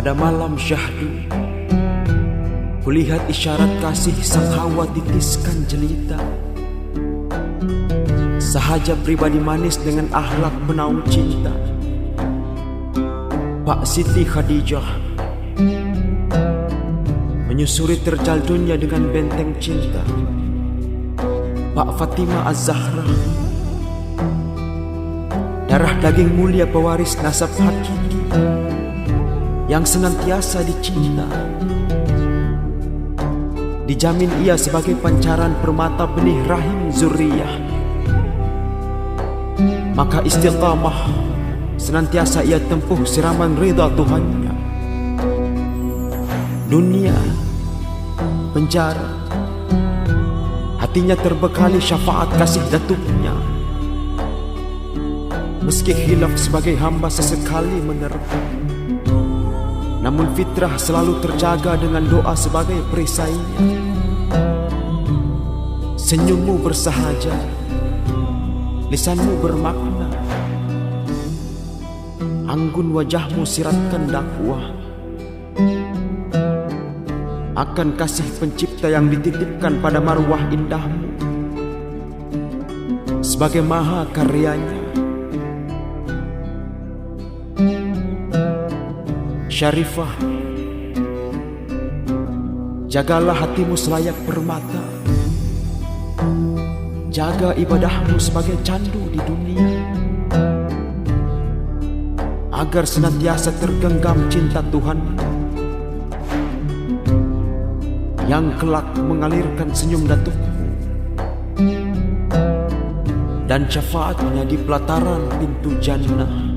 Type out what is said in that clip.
Pada malam syahdu, kulihat isyarat kasih sang Hawa titiskan jelita. Sahaja pribadi manis dengan akhlak penaung cinta, Pak Siti Khadijah menyusuri terjal dunia dengan benteng cinta. Pak Fatimah Az-Zahra, darah daging mulia pewaris nasab hakiki yang senantiasa dicinta. Dijamin ia sebagai pancaran permata benih rahim zuriyah. Maka istiqamah senantiasa ia tempuh siraman ridha Tuhannya. Dunia, penjara, hatinya terbekali syafaat kasih datuknya. Meski khilaf sebagai hamba sesekali menerpa, namun fitrah selalu terjaga dengan doa sebagai perisainya. Senyummu bersahaja, lisanmu bermakna, anggun wajahmu siratkan dakwah akan kasih pencipta yang dititipkan pada marwah indahmu. Sebagai maha karyanya, Syarifah, jagalah hatimu selayak permata. Jaga ibadahmu sebagai candu di dunia, agar senantiasa tergenggam cinta Tuhan yang kelak mengalirkan senyum datukmu dan syafaatnya di pelataran pintu jannah.